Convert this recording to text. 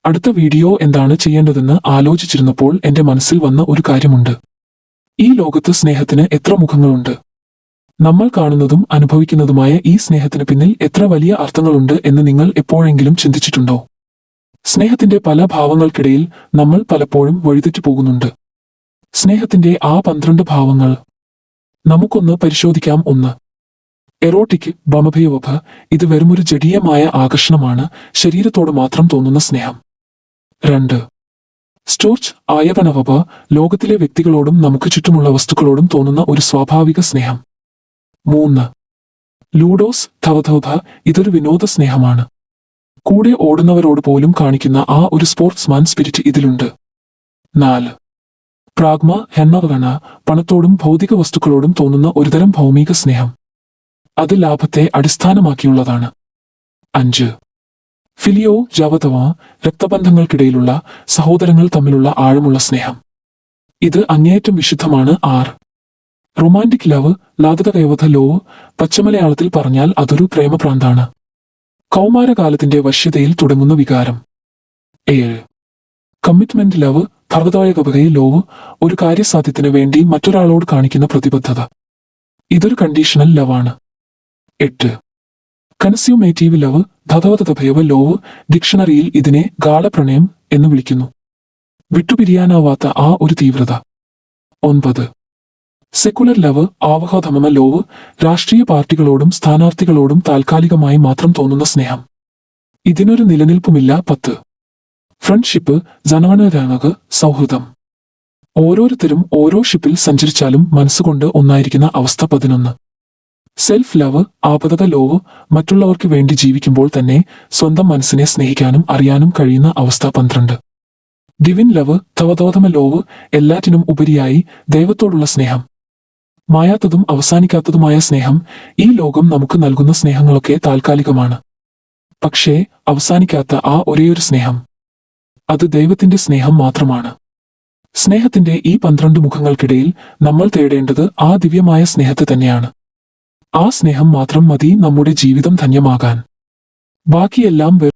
അടുത്ത വീഡിയോ എന്താണ് ചെയ്യേണ്ടതെന്ന് ആലോചിച്ചിരുന്നപ്പോൾ എന്റെ മനസ്സിൽ വന്ന ഒരു കാര്യമുണ്ട്. ഈ ലോകത്ത് സ്നേഹത്തിന് എത്ര മുഖങ്ങളുണ്ട്? നമ്മൾ കാണുന്നതും അനുഭവിക്കുന്നതുമായ ഈ സ്നേഹത്തിന് പിന്നിൽ എത്ര വലിയ അർത്ഥങ്ങളുണ്ട് എന്ന് നിങ്ങൾ എപ്പോഴെങ്കിലും ചിന്തിച്ചിട്ടുണ്ടോ? സ്നേഹത്തിന്റെ പല ഭാവങ്ങൾക്കിടയിൽ നമ്മൾ പലപ്പോഴും വഴിതെറ്റു പോകുന്നുണ്ട്. സ്നേഹത്തിന്റെ ആ 12 ഭാവങ്ങൾ നമുക്കൊന്ന് പരിശോധിക്കാം. 1. എറോട്ടിക് ബമഭയോഭ. ഇത് വെറുമൊരു ജഡീയമായ ആകർഷണമാണ്, ശരീരത്തോട് മാത്രം തോന്നുന്ന സ്നേഹം. 2. സ്റ്റോർച്ച് ആയവനവഭ. ലോകത്തിലെ വ്യക്തികളോടും നമുക്ക് ചുറ്റുമുള്ള വസ്തുക്കളോടും തോന്നുന്ന ഒരു സ്വാഭാവിക സ്നേഹം. 3. ലൂഡോസ് ധവധവഭ. ഇതൊരു വിനോദ സ്നേഹമാണ്. കൂടെ ഓടുന്നവരോട് പോലും കാണിക്കുന്ന ആ ഒരു സ്പോർട്സ്മാൻ സ്പിരിറ്റ് ഇതിലുണ്ട്. 4. പ്രാഗ്മ ഹെന്നവഗണ. പണത്തോടും ഭൗതിക വസ്തുക്കളോടും തോന്നുന്ന ഒരുതരം ഭൗമിക സ്നേഹം. അത് ലാഭത്തെ അടിസ്ഥാനമാക്കിയുള്ളതാണ്. 5. ഫിലിയോ ജാവതവ. രക്തബന്ധങ്ങൾക്കിടയിലുള്ള, സഹോദരങ്ങൾ തമ്മിലുള്ള ആഴമുള്ള സ്നേഹം. ഇത് അങ്ങേയറ്റം വിശുദ്ധമാണ്. 6. റൊമാന്റിക് ലവ് ലാതകൈവധ ലോവ്. പച്ചമലയാളത്തിൽ പറഞ്ഞാൽ അതൊരു പ്രേമഭ്രാന്താണ്. കൗമാരകാലത്തിന്റെ വശ്യതയിൽ തുടങ്ങുന്ന വികാരം. 7. കമ്മിറ്റ്മെന്റ് ലവ് ഭർവതായകവകൈ ലോവ്. ഒരു കാര്യസാധ്യത്തിന് വേണ്ടി മറ്റൊരാളോട് കാണിക്കുന്ന പ്രതിബദ്ധത. ഇതൊരു കണ്ടീഷണൽ ലവാണ്. 8. കൺസ്യൂമേറ്റീവ് ലവ് ധതവതഭയവ ലോവ്. ഡിക്ഷണറിയിൽ ഇതിനെ ഗാഢപ്രണയം എന്ന് വിളിക്കുന്നു. വിട്ടുപിരിയാനാവാത്ത ആ ഒരു തീവ്രത. 9. സെക്കുലർ ലവ് ആവഹോധമമ ലോവ്. രാഷ്ട്രീയ പാർട്ടികളോടും സ്ഥാനാർത്ഥികളോടും താൽക്കാലികമായി മാത്രം തോന്നുന്ന സ്നേഹം. ഇതിനൊരു നിലനിൽപ്പുമില്ല. 10. ഫ്രണ്ട്ഷിപ്പ് ജനവനരാനക. സൗഹൃദം. ഓരോരുത്തരും ഓരോ ഷിപ്പിൽ സഞ്ചരിച്ചാലും മനസ്സുകൊണ്ട് ഒന്നായിരിക്കുന്ന അവസ്ഥ. 11. സെൽഫ് ലവ് ആപതക ലോവ്. മറ്റുള്ളവർക്ക് വേണ്ടി ജീവിക്കുമ്പോൾ തന്നെ സ്വന്തം മനസ്സിനെ സ്നേഹിക്കാനും അറിയാനും കഴിയുന്ന അവസ്ഥ. 12. ഡിവിൻ ലവ് തവതോതമ ലോവ്. എല്ലാറ്റിനും ഉപരിയായി ദൈവത്തോടുള്ള സ്നേഹം. മായാത്തതും അവസാനിക്കാത്തതുമായ സ്നേഹം. ഈ ലോകം നമുക്ക് നൽകുന്ന സ്നേഹങ്ങളൊക്കെ താൽക്കാലികമാണ്. പക്ഷേ അവസാനിക്കാത്ത ആ ഒരേയൊരു സ്നേഹം, അത് ദൈവത്തിന്റെ സ്നേഹം മാത്രമാണ്. സ്നേഹത്തിന്റെ ഈ 12 മുഖങ്ങൾക്കിടയിൽ നമ്മൾ തേടേണ്ടത് ആ ദിവ്യമായ സ്നേഹത്തെ തന്നെയാണ്. ആ സ്നേഹം മാത്രം മതി നമ്മുടെ ജീവിതം ധന്യമാകാൻ. ബാക്കിയെല്ലാം